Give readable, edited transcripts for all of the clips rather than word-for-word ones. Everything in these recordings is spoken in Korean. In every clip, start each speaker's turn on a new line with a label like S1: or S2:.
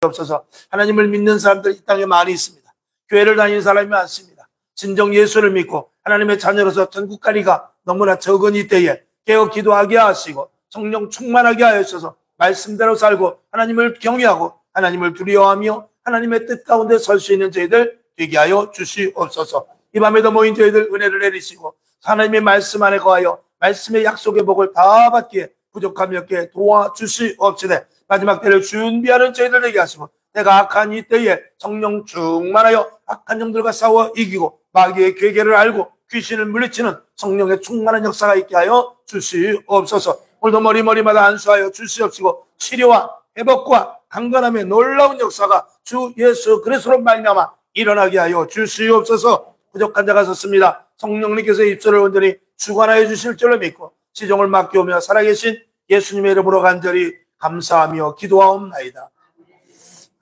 S1: 없어서. 하나님을 믿는 사람들이 이 땅에 많이 있습니다. 교회를 다니는 사람이 많습니다. 진정 예수를 믿고 하나님의 자녀로서 전국가리가 너무나 적은 이때에 깨어 기도하게 하시고 성령 충만하게 하여주셔서 말씀대로 살고 하나님을 경외하고 하나님을 두려워하며 하나님의 뜻 가운데 설 수 있는 저희들 되게 하여 주시옵소서. 이 밤에도 모인 저희들 은혜를 내리시고 하나님의 말씀 안에 거하여 말씀의 약속의 복을 다 받기에 부족함이 없게 도와주시옵시되 마지막 때를 준비하는 저희들 되게 하시고 내가 악한 이때에 성령 충만하여 악한 영들과 싸워 이기고 마귀의 괴계를 알고 귀신을 물리치는 성령의 충만한 역사가 있게 하여 주시옵소서. 오늘도 머리마다 안수하여 주시옵시고 치료와 회복과 강건함의 놀라운 역사가 주 예수 그리스도로 말미암아 일어나게 하여 주시옵소서. 부족한 자가 섰습니다. 성령님께서 입술을 온전히 주관하여 주실 줄로 믿고 지종을 맡겨오며 살아계신 예수님의 이름으로 간절히 감사하며 기도하옵나이다.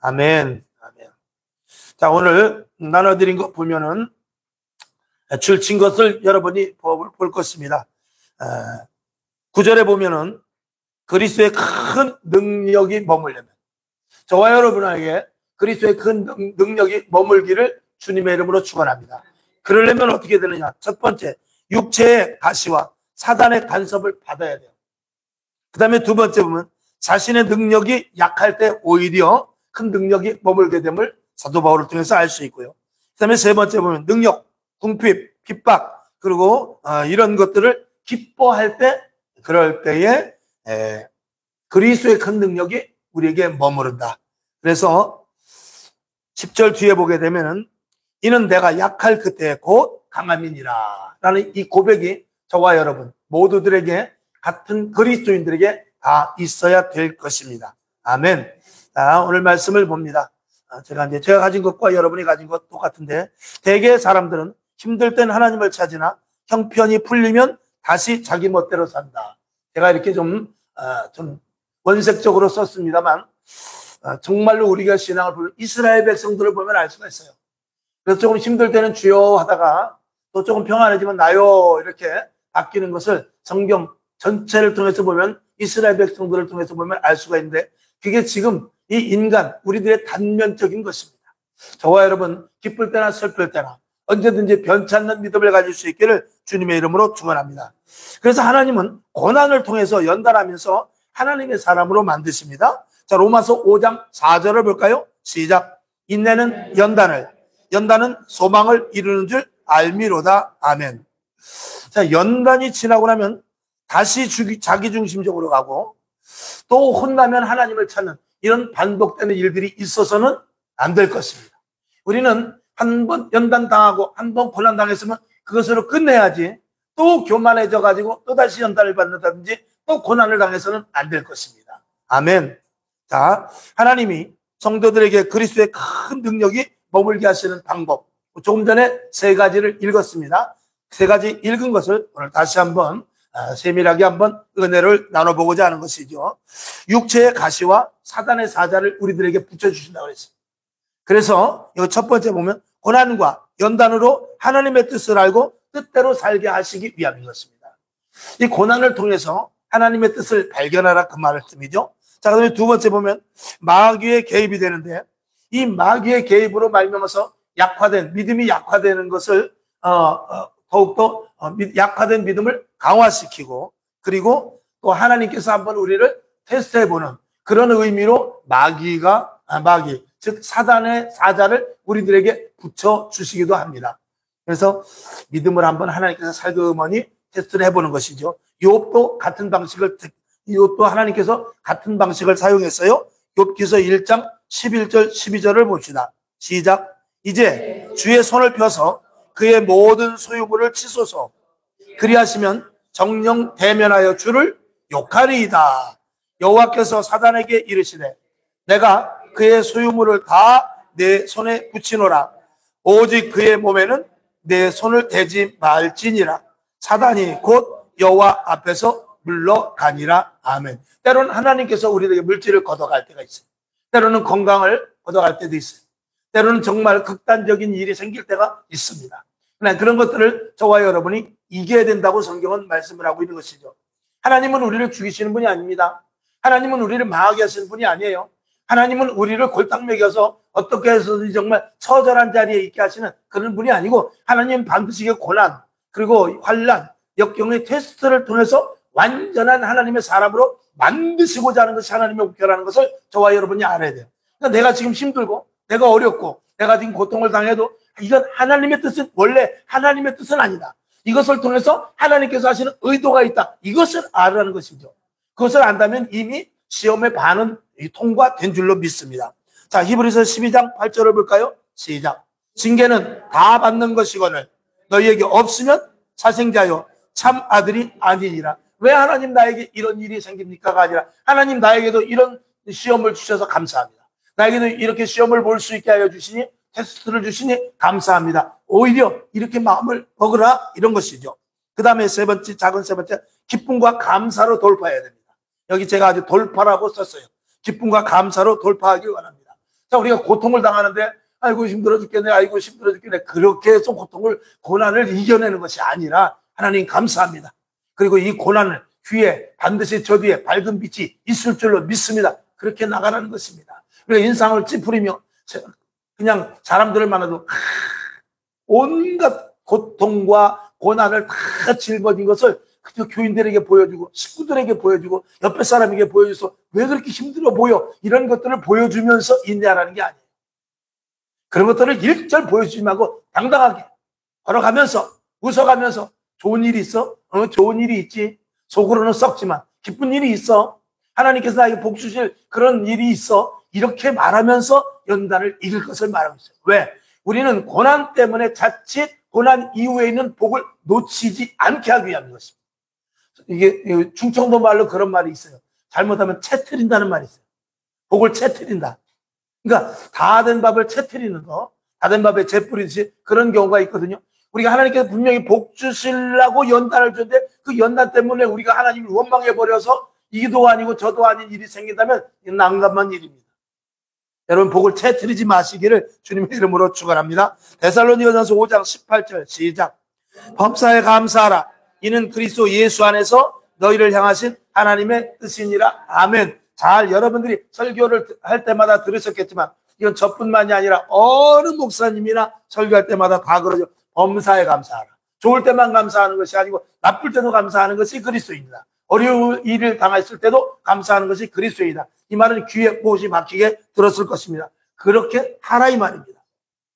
S1: 아멘. 아멘. 자, 오늘 나눠드린 것 보면은 줄친 것을 여러분이 볼 것입니다. 9절에 보면은 그리스도의 큰 능력이 머물려면 저와 여러분에게 그리스도의 큰 능력이 머물기를 주님의 이름으로 축원합니다. 그러려면 어떻게 되느냐? 첫 번째, 육체의 가시와 사단의 간섭을 받아야 돼요. 그 다음에 두 번째 보면 자신의 능력이 약할 때 오히려 큰 능력이 머물게 됨을 사도 바울을 통해서 알 수 있고요. 그 다음에 세 번째 보면 능력, 궁핍, 핍박, 그리고 이런 것들을 기뻐할 때, 그럴 때에 그리스도의 큰 능력이 우리에게 머무른다. 그래서 10절 뒤에 보게 되면은 이는 내가 약할 그때 곧 강함이니라 라는 이 고백이 저와 여러분 모두들에게 같은 그리스도인들에게 다 있어야 될 것입니다. 아멘. 자, 오늘 말씀을 봅니다. 제가 가진 것과 여러분이 가진 것 똑같은데 대개 사람들은 힘들 땐 하나님을 찾으나 형편이 풀리면 다시 자기 멋대로 산다. 제가 이렇게 좀 원색적으로 썼습니다만 정말로 우리가 신앙을 보면 이스라엘 백성들을 보면 알 수가 있어요. 그래서 조금 힘들 때는 주여 하다가 또 조금 평안해지면 나요 이렇게 바뀌는 것을 성경 전체를 통해서 보면 이스라엘 백성들을 통해서 보면 알 수가 있는데 그게 지금 이 인간 우리들의 단면적인 것입니다. 저와 여러분 기쁠 때나 슬플 때나 언제든지 변찮는 믿음을 가질 수 있기를 주님의 이름으로 축원합니다. 그래서 하나님은 고난을 통해서 연단하면서 하나님의 사람으로 만드십니다. 자, 로마서 5장 4절을 볼까요? 시작. 인내는 연단은 소망을 이루는 줄 알미로다. 아멘. 자, 연단이 지나고 나면 다시 자기중심적으로 가고 또 혼나면 하나님을 찾는 이런 반복되는 일들이 있어서는 안 될 것입니다. 우리는 한 번 연단당하고 한 번 고난당했으면 그것으로 끝내야지 또 교만해져 가지고 또다시 연단을 받는다든지 또 고난을 당해서는 안 될 것입니다. 아멘. 자, 하나님이 성도들에게 그리스도의 큰 능력이 머물게 하시는 방법 조금 전에 세 가지를 읽었습니다. 세 가지 읽은 것을 오늘 다시 한번 세밀하게 한번 은혜를 나눠보고자 하는 것이죠. 육체의 가시와 사단의 사자를 우리들에게 붙여주신다고 그랬어요. 그래서 이거 첫 번째 보면 고난과 연단으로 하나님의 뜻을 알고 뜻대로 살게 하시기 위함인 것입니다. 이 고난을 통해서 하나님의 뜻을 발견하라 그 말씀이죠. 자, 그다음에 두 번째 보면 마귀의 개입이 되는데 이 마귀의 개입으로 말미암아서 믿음이 약화되는 것을 더욱더 약화된 믿음을 강화시키고 그리고 또 하나님께서 한번 우리를 테스트해보는 그런 의미로 즉 사단의 사자를 우리들에게 붙여주시기도 합니다. 그래서 믿음을 한번 하나님께서 살그머니 테스트를 해보는 것이죠. 욥도 하나님께서 같은 방식을 사용했어요. 욥기서 1장 11절 12절을 봅시다. 시작. 이제 주의 손을 펴서 그의 모든 소유물을 치소서. 그리하시면 정령 대면하여 주를 욕하리이다. 여호와께서 사단에게 이르시되 내가 그의 소유물을 다 내 손에 붙이노라. 오직 그의 몸에는 내 손을 대지 말지니라. 사단이 곧 여호와 앞에서 물러가니라. 아멘. 때로는 하나님께서 우리에게 물질을 걷어갈 때가 있어요. 때로는 건강을 걷어갈 때도 있어요. 때로는 정말 극단적인 일이 생길 때가 있습니다. 그러나 그런 것들을 저와 여러분이 이겨야 된다고 성경은 말씀을 하고 있는 것이죠. 하나님은 우리를 죽이시는 분이 아닙니다. 하나님은 우리를 망하게 하시는 분이 아니에요. 하나님은 우리를 골탕 먹여서 어떻게 해서든지 정말 처절한 자리에 있게 하시는 그런 분이 아니고, 하나님은 반드시 고난, 그리고 환난, 역경의 테스트를 통해서 완전한 하나님의 사람으로 만드시고자 하는 것이 하나님의 목표라는 것을 저와 여러분이 알아야 돼요. 그러니까 내가 지금 힘들고, 내가 어렵고, 내가 지금 고통을 당해도 이건 하나님의 뜻은, 원래 하나님의 뜻은 아니다. 이것을 통해서 하나님께서 하시는 의도가 있다. 이것을 알으라는 것이죠. 그것을 안다면 이미 시험의 반은 통과된 줄로 믿습니다. 자, 히브리서 12장 8절을 볼까요? 시작. 징계는 다 받는 것이거늘 너희에게 없으면 사생자요 참 아들이 아니니라. 왜 하나님 나에게 이런 일이 생깁니까가 아니라, 하나님 나에게도 이런 시험을 주셔서 감사합니다. 나에게도 이렇게 시험을 볼 수 있게 하여 주시니, 테스트를 주시니 감사합니다. 오히려 이렇게 마음을 먹으라, 이런 것이죠. 그 다음에 세 번째, 작은 세 번째, 기쁨과 감사로 돌파해야 됩니다. 여기 제가 아주 돌파라고 썼어요. 기쁨과 감사로 돌파하길 원합니다. 자, 우리가 고통을 당하는데 아이고 힘들어 죽겠네, 아이고 힘들어 죽겠네, 그렇게 해서 고통을, 고난을 이겨내는 것이 아니라, 하나님 감사합니다. 그리고 이 고난을 뒤에 반드시 저 뒤에 밝은 빛이 있을 줄로 믿습니다. 그렇게 나가라는 것입니다. 우리가 인상을 찌푸리며 그냥 사람들을 만나도 온갖 고통과 고난을 다 짊어진 것을 그저 교인들에게 보여주고, 식구들에게 보여주고, 옆에 사람에게 보여줘서 왜 그렇게 힘들어 보여, 이런 것들을 보여주면서 인내하라는 게 아니에요. 그런 것들을 일절 보여주지 말고 당당하게 걸어가면서, 웃어가면서, 좋은 일이 있어? 좋은 일이 있지. 속으로는 썩지만 기쁜 일이 있어. 하나님께서 나에게 복 주실 그런 일이 있어. 이렇게 말하면서 연단을 이길 것을 말하고 있어요. 왜? 우리는 고난 때문에 자칫 고난 이후에 있는 복을 놓치지 않게 하기 위한 것입니다. 이게 충청도 말로 그런 말이 있어요. 잘못하면 채트린다는 말이 있어요. 복을 채트린다. 그러니까 다 된 밥을 채트리는 거, 다 된 밥에 재 뿌리듯이 그런 경우가 있거든요. 우리가 하나님께서 분명히 복 주시려고 연단을 줬는데, 그 연단 때문에 우리가 하나님을 원망해버려서 이도 아니고 저도 아닌 일이 생긴다면 난감한 일입니다. 여러분, 복을 채트리지 마시기를 주님의 이름으로 축원합니다. 데살로니가전서 5장 18절 시작. 범사에 감사하라. 이는 그리스도 예수 안에서 너희를 향하신 하나님의 뜻이니라. 아멘. 잘 여러분들이 설교를 할 때마다 들으셨겠지만, 이건 저뿐만이 아니라 어느 목사님이나 설교할 때마다 다 그러죠. 범사에 감사하라. 좋을 때만 감사하는 것이 아니고 나쁠 때도 감사하는 것이 그리스도입니다. 어려운 일을 당했을 때도 감사하는 것이 그리스도이다. 이 말은 귀에 못이 박히게 들었을 것입니다. 그렇게 하라 이 말입니다.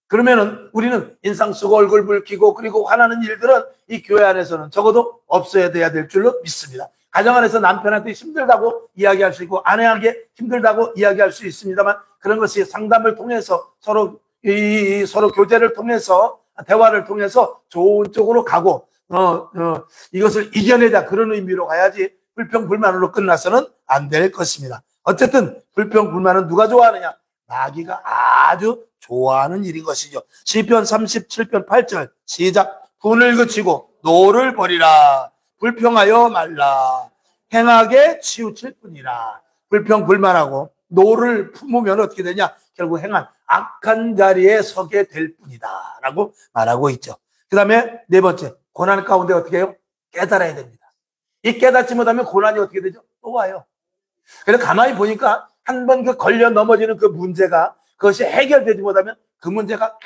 S1: 그러면은 우리는 인상 쓰고 얼굴 붉히고 그리고 화나는 일들은 이 교회 안에서는 적어도 없어야 돼야 될 줄로 믿습니다. 가정 안에서 남편한테 힘들다고 이야기할 수 있고 아내에게 힘들다고 이야기할 수 있습니다만, 그런 것이 상담을 통해서 서로 교제를 통해서, 대화를 통해서 좋은 쪽으로 가고 이것을 이겨내자, 그런 의미로 가야지 불평불만으로 끝나서는 안 될 것입니다. 어쨌든 불평불만은 누가 좋아하느냐? 마귀가 아주 좋아하는 일인 것이죠. 시편 37편 8절 시작. 분을 그치고 노를 버리라. 불평하여 말라. 행하게 치우칠 뿐이라. 불평불만하고 노를 품으면 어떻게 되냐? 결국 행한 악한 자리에 서게 될 뿐이다 라고 말하고 있죠. 그 다음에 네 번째, 고난 가운데 어떻게 해요? 깨달아야 됩니다. 이 깨닫지 못하면 고난이 어떻게 되죠? 또 와요. 그래서 가만히 보니까 한 번 그 걸려 넘어지는 그 문제가, 그것이 해결되지 못하면 그 문제가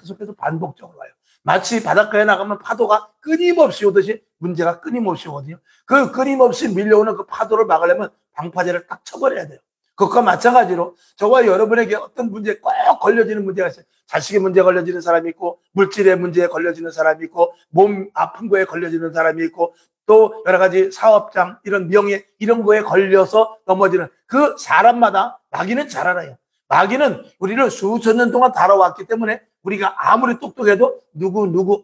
S1: 계속해서 반복적으로 와요. 마치 바닷가에 나가면 파도가 끊임없이 오듯이 문제가 끊임없이 오거든요. 그 끊임없이 밀려오는 그 파도를 막으려면 방파제를 딱 쳐버려야 돼요. 그것과 마찬가지로 저와 여러분에게 어떤 문제에 꼭 걸려지는 문제가 있어요. 자식의 문제에 걸려지는 사람이 있고, 물질의 문제에 걸려지는 사람이 있고, 몸 아픈 거에 걸려지는 사람이 있고, 또 여러 가지 사업장, 이런 명예, 이런 거에 걸려서 넘어지는 그 사람마다 마귀는 잘 알아요. 마귀는 우리를 수천 년 동안 다뤄왔기 때문에 우리가 아무리 똑똑해도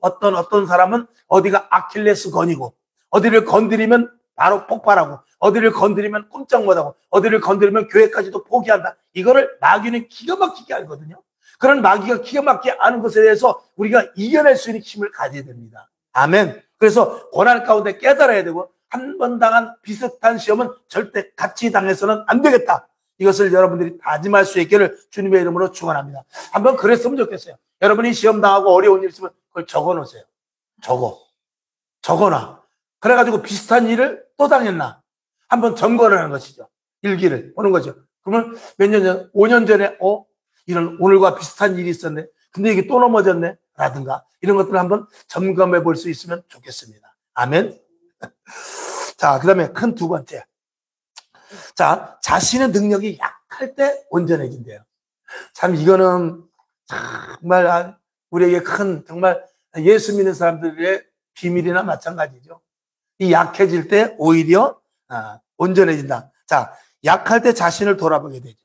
S1: 어떤 사람은 어디가 아킬레스건이고, 어디를 건드리면 바로 폭발하고, 어디를 건드리면 꼼짝 못하고, 어디를 건드리면 교회까지도 포기한다. 이거를 마귀는 기가 막히게 알거든요. 그런 마귀가 기가 막히게 아는 것에 대해서 우리가 이겨낼 수 있는 힘을 가져야 됩니다. 아멘. 그래서 고난 가운데 깨달아야 되고, 한 번 당한 비슷한 시험은 절대 같이 당해서는 안 되겠다. 이것을 여러분들이 다짐할 수 있기를 주님의 이름으로 축원합니다. 한번 그랬으면 좋겠어요. 여러분이 시험 당하고 어려운 일 있으면 그걸 적어 놓으세요. 적어놔. 그래가지고 비슷한 일을 또 당했나 한번 점검을 하는 것이죠. 일기를 보는 거죠. 그러면 몇 년 전, 5년 전에, 이런 오늘과 비슷한 일이 있었네. 근데 이게 또 넘어졌네. 라든가, 이런 것들을 한번 점검해 볼 수 있으면 좋겠습니다. 아멘. 자, 그 다음에 큰 두 번째. 자, 자신의 능력이 약할 때 온전해진대요. 참, 이거는 정말 우리에게 큰, 정말 예수 믿는 사람들의 비밀이나 마찬가지죠. 이 약해질 때 오히려 온전해진다. 자, 약할 때 자신을 돌아보게 되죠.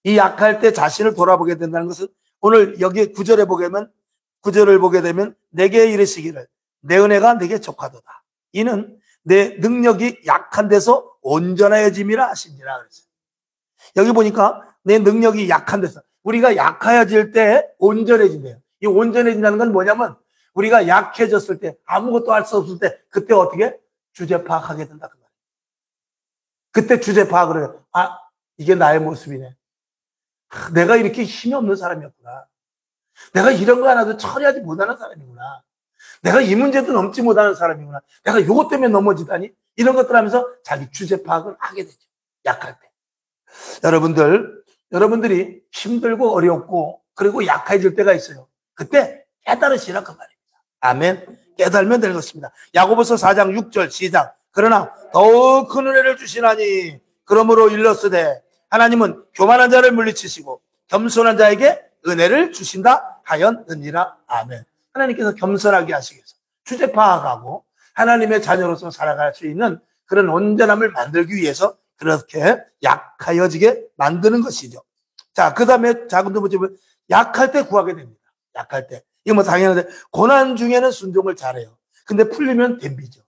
S1: 이 약할 때 자신을 돌아보게 된다는 것은 오늘 여기 구절을 보게 되면 내게 이르시기를 내 은혜가 내게 족하도다. 이는 내 능력이 약한 데서 온전해짐이라 하시니라 그랬어요. 여기 보니까 내 능력이 약한 데서, 우리가 약해질 때 온전해진대요. 이 온전해진다는 건 뭐냐면 우리가 약해졌을 때, 아무것도 할 수 없을 때, 그때 어떻게? 주제 파악하게 된다 그 말이에요. 그때 주제 파악을 해요. 이게 나의 모습이네. 내가 이렇게 힘이 없는 사람이었구나. 내가 이런 거 하나도 처리하지 못하는 사람이구나. 내가 이 문제도 넘지 못하는 사람이구나. 내가 요것 때문에 넘어지다니. 이런 것들 하면서 자기 주제 파악을 하게 되죠. 약할 때. 여러분들이 힘들고 어렵고 그리고 약해질 때가 있어요. 그때 깨달으시라 그 말입니다. 아멘. 깨달으면 되는 것입니다. 야고보서 4장 6절 시작. 그러나 더욱 큰 은혜를 주시나니 그러므로 일렀으되 하나님은 교만한 자를 물리치시고 겸손한 자에게 은혜를 주신다 하였느니라. 아멘. 하나님께서 겸손하게 하시기 위해서 주제 파악하고 하나님의 자녀로서 살아갈 수 있는 그런 온전함을 만들기 위해서 그렇게 약하여지게 만드는 것이죠. 자, 그 다음에 작은 두 번째, 약할 때 구하게 됩니다. 약할 때. 이거 뭐 당연한데, 고난 중에는 순종을 잘해요. 근데 풀리면 덤비죠.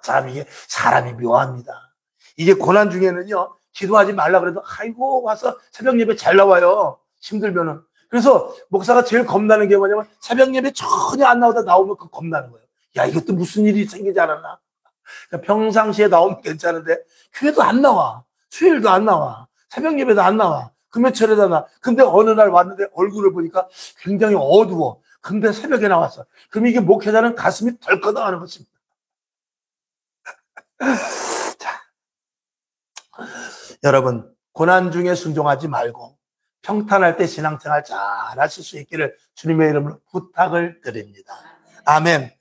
S1: 참, 이게 사람이 묘합니다. 이게 고난 중에는요, 기도하지 말라 그래도, 아이고, 와서 새벽 예배 잘 나와요. 힘들면은. 그래서 목사가 제일 겁나는 게 뭐냐면, 새벽 예배 전혀 안 나오다 나오면 그 겁나는 거예요. 야, 이것도 무슨 일이 생기지 않았나? 그러니까 평상시에 나오면 괜찮은데, 교회도 안 나와. 수요일도 안 나와. 새벽 예배도 안 나와. 금요철에도 나. 근데 어느 날 왔는데 얼굴을 보니까 굉장히 어두워. 근데 새벽에 나왔어. 그럼 이게 목회자는 가슴이 덜커덩하는 것입니다. 자, 여러분, 고난 중에 순종하지 말고 평탄할 때 신앙생활 잘 하실 수 있기를 주님의 이름으로 부탁을 드립니다. 아멘.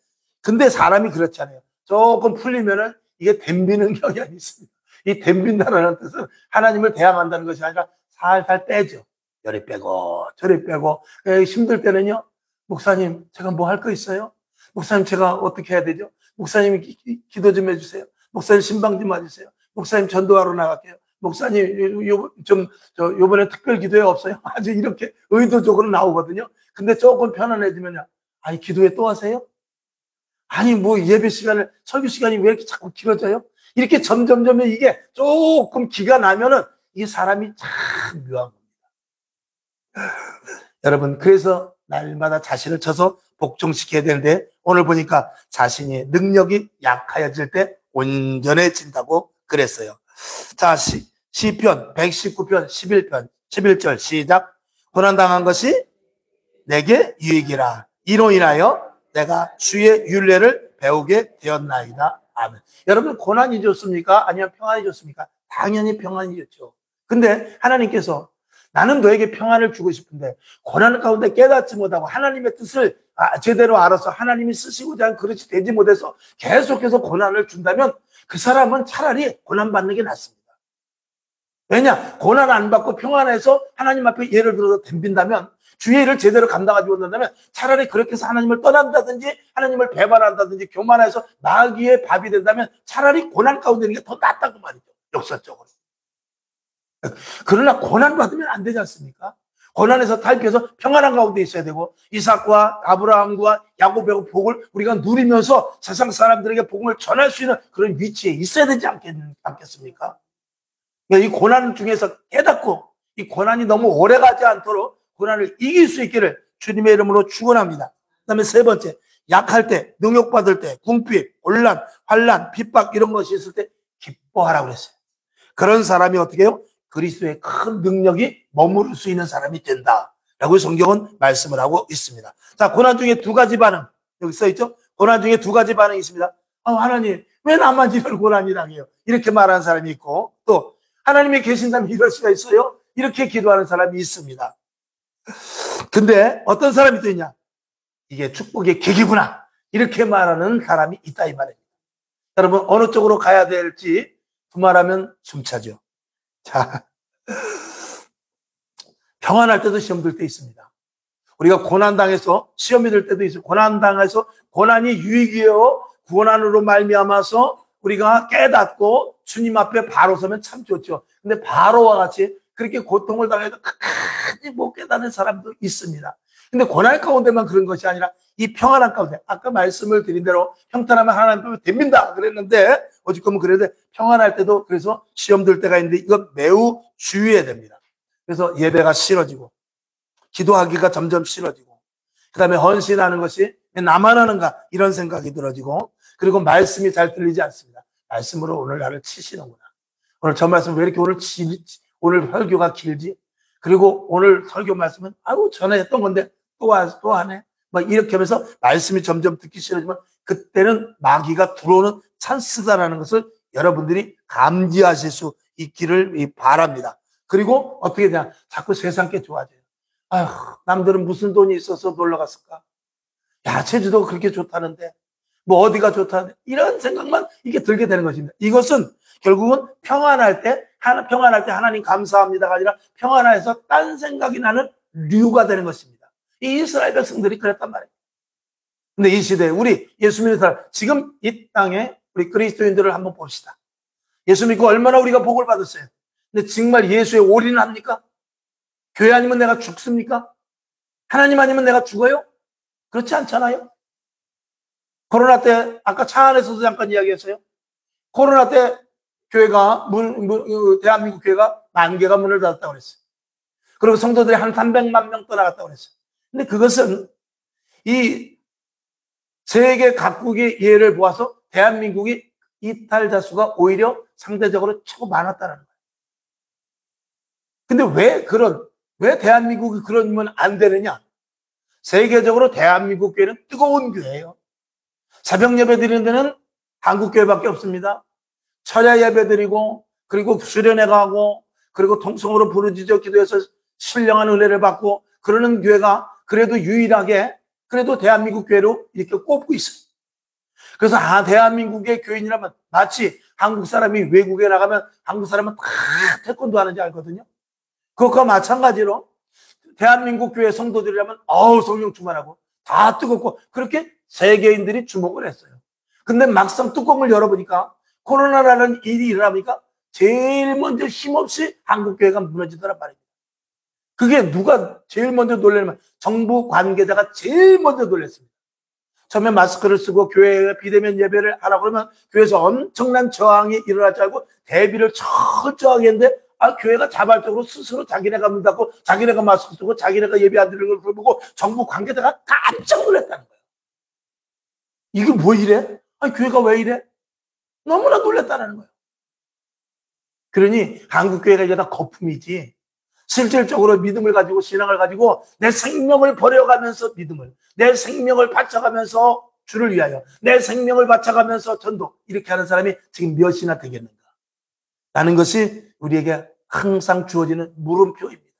S1: 근데 사람이 그렇잖아요. 조금 풀리면은 이게 댐비는 경향이 있습니다. 이 댐빈다는 뜻은 하나님을 대항한다는 것이 아니라 살살 빼죠. 요리 빼고 저리 빼고. 힘들 때는요, 목사님 제가 뭐 할 거 있어요? 목사님 제가 어떻게 해야 되죠? 목사님 기도 좀 해주세요. 목사님 신방 좀 와주세요. 목사님 전도하러 나갈게요. 목사님 요번에 특별 기도회 없어요? 아주 이렇게 의도적으로 나오거든요. 근데 조금 편안해지면요, 아니 기도회 또 하세요? 아니 뭐 예배 시간을, 설교 시간이 왜 이렇게 자꾸 길어져요? 이렇게 점점점 이게 조금 기가 나면은 이 사람이 참 묘한 겁니다. 여러분, 그래서 날마다 자신을 쳐서 복종시켜야 되는데, 오늘 보니까 자신이 능력이 약하여질 때 온전해진다고 그랬어요. 자, 시편 119편 11절 시작. 고난당한 것이 내게 유익이라. 이로 인하여 내가 주의 율례를 배우게 되었나이다. 아멘. 여러분, 고난이 좋습니까? 아니면 평안이 좋습니까? 당연히 평안이 좋죠. 근데 하나님께서 나는 너에게 평안을 주고 싶은데 고난 가운데 깨닫지 못하고 하나님의 뜻을 제대로 알아서 하나님이 쓰시고자 한 그릇이 되지 못해서 계속해서 고난을 준다면 그 사람은 차라리 고난 받는 게 낫습니다. 왜냐? 고난 안 받고 평안해서 하나님 앞에 예를 들어서 덤빈다면, 주의 일을 제대로 감당하지 못한다면 차라리 그렇게 해서 하나님을 떠난다든지 하나님을 배반한다든지 교만해서 마귀의 밥이 된다면 차라리 고난 가운데 있는 게 더 낫다고 말이죠. 역설적으로. 그러나 고난 받으면 안 되지 않습니까? 고난에서 탈피해서 평안한 가운데 있어야 되고, 이삭과 아브라함과 야곱의 복을 우리가 누리면서 세상 사람들에게 복음을 전할 수 있는 그런 위치에 있어야 되지 않겠습니까? 이 고난 중에서 깨닫고 이 고난이 너무 오래가지 않도록 고난을 이길 수 있기를 주님의 이름으로 축원합니다. 그다음에 세 번째, 약할 때, 능욕받을 때, 궁핍, 혼란, 환난, 핍박 이런 것이 있을 때 기뻐하라고 그랬어요. 그런 사람이 어떻게 해요? 그리스도의 큰 능력이 머무를 수 있는 사람이 된다라고 성경은 말씀을 하고 있습니다. 자, 고난 중에 두 가지 반응, 여기 써있죠? 고난 중에 두 가지 반응이 있습니다. 하나님 왜 나만 이런 고난이 당해요? 이렇게 말하는 사람이 있고, 또 하나님이 계신다면 이럴 수가 있어요? 이렇게 기도하는 사람이 있습니다. 근데 어떤 사람이 또 있냐? 이게 축복의 계기구나. 이렇게 말하는 사람이 있다, 이 말입니다. 여러분, 어느 쪽으로 가야 될지 두말하면 숨차죠. 자, 평안할 때도 시험 들 때 있습니다. 우리가 고난당해서 시험이 들 때도 있어요. 고난당해서 고난이 유익이요. 고난으로 말미암아서 우리가 깨닫고 주님 앞에 바로 서면 참 좋죠. 근데 바로와 같이 그렇게 고통을 당해도 끝까지 못 깨닫는 사람도 있습니다. 근데 고난 가운데만 그런 것이 아니라 이 평안한 가운데, 아까 말씀을 드린 대로 평탄하면 하나님 앞에 됩니다 그랬는데, 오죽하면 그랬는데 평안할 때도 그래서 시험 들 때가 있는데 이건 매우 주의해야 됩니다. 그래서 예배가 싫어지고 기도하기가 점점 싫어지고, 그 다음에 헌신하는 것이 나만 하는가 이런 생각이 들어지고, 그리고 말씀이 잘 들리지 않습니다. 말씀으로 오늘 나를 치시는구나. 오늘 저 말씀 왜 이렇게 오늘 설교가 길지? 그리고 오늘 설교 말씀은 아유 전에 했던 건데 또 하네. 막 이렇게 하면서 말씀이 점점 듣기 싫어지면 그때는 마귀가 들어오는 찬스다라는 것을 여러분들이 감지하실 수 있기를 바랍니다. 그리고 어떻게 되냐? 자꾸 세상 게 좋아져요. 아휴, 남들은 무슨 돈이 있어서 놀러 갔을까? 야, 제주도가 그렇게 좋다는데, 뭐 어디가 좋다는데, 이런 생각만 이게 들게 되는 것입니다. 이것은 결국은 평안할 때 하나님 감사합니다가 아니라 평안해서 딴 생각이 나는 류가 되는 것입니다. 이 이스라엘 백성들이 그랬단 말이에요. 근데 이 시대에 우리 예수 믿는 사람, 지금 이 땅에 우리 그리스도인들을 한번 봅시다. 예수 믿고 얼마나 우리가 복을 받았어요. 근데 정말 예수에 올인합니까? 교회 아니면 내가 죽습니까? 하나님 아니면 내가 죽어요? 그렇지 않잖아요? 코로나 때 아까 차 안에서도 잠깐 이야기했어요. 코로나 때 교회가 대한민국 교회가 10,000개가 문을 닫았다고 그랬어요. 그리고 성도들이 한 300만 명 떠나갔다고 그랬어요. 근데 그것은 이 세계 각국의 예를 보아서 대한민국이 이탈자 수가 오히려 상대적으로 최고 많았다는 거예요. 근데 왜 대한민국이 그러면 안 되느냐? 세계적으로 대한민국 교회는 뜨거운 교회예요. 새벽 예배 드리는 데는 한국 교회밖에 없습니다. 철야 예배 드리고, 그리고 수련회 가고, 그리고 통성으로 부르짖어 기도해서 신령한 은혜를 받고, 그러는 교회가 그래도 유일하게, 그래도 대한민국 교회로 이렇게 꼽고 있어요. 그래서 대한민국의 교인이라면 마치 한국 사람이 외국에 나가면 한국 사람은 다 태권도 하는지 알거든요. 그것과 마찬가지로 대한민국 교회 성도들이라면 성령 충만하고 다 뜨겁고 그렇게 세계인들이 주목을 했어요. 근데 막상 뚜껑을 열어보니까 코로나라는 일이 일어나니까 제일 먼저 힘없이 한국 교회가 무너지더란 말입니다. 그게 누가 제일 먼저 놀라냐면 정부 관계자가 제일 먼저 놀랐습니다. 처음에 마스크를 쓰고 교회에 비대면 예배를 하라고 그러면 교회에서 엄청난 저항이 일어날 줄 알고 대비를 철저하게 했는데 교회가 자발적으로 스스로 자기네가 문 닫고 자기네가 마스크 쓰고 자기네가 예배 안 드리는 걸 보고 정부 관계자가 깜짝 놀랐다는 거예요. 이게 뭐 이래? 교회가 왜 이래? 너무나 놀랐다는 거예요. 그러니 한국 교회가 이게 다 거품이지 실질적으로 믿음을 가지고 신앙을 가지고 내 생명을 버려가면서 믿음을, 내 생명을 바쳐가면서 주를 위하여, 내 생명을 바쳐가면서 전도, 이렇게 하는 사람이 지금 몇이나 되겠는가 라는 것이 우리에게 항상 주어지는 물음표입니다.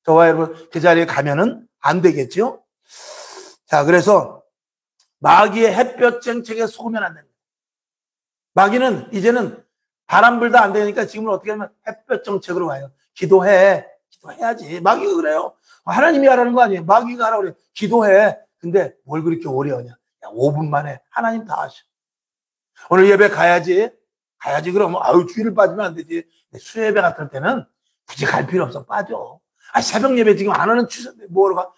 S1: 저와 여러분 그 자리에 가면은 안 되겠죠. 자, 그래서 마귀의 햇볕 정책에 속으면 안 됩니다. 마귀는 이제는 바람 불다 안 되니까 지금은 어떻게 하면 햇볕 정책으로 가요. 기도해야지. 마귀가 그래요. 하나님이 하라는 거 아니에요. 마귀가 하라고 그래요. 기도해. 근데 뭘 그렇게 오래 하냐. 5분 만에 하나님 다 하셔. 오늘 예배 가야지 그러면 주일을 빠지면 안 되지. 수예배 같은 때는 굳이 갈 필요 없어. 빠져. 새벽 예배 지금 안 하는 추세인데 뭐하러 가.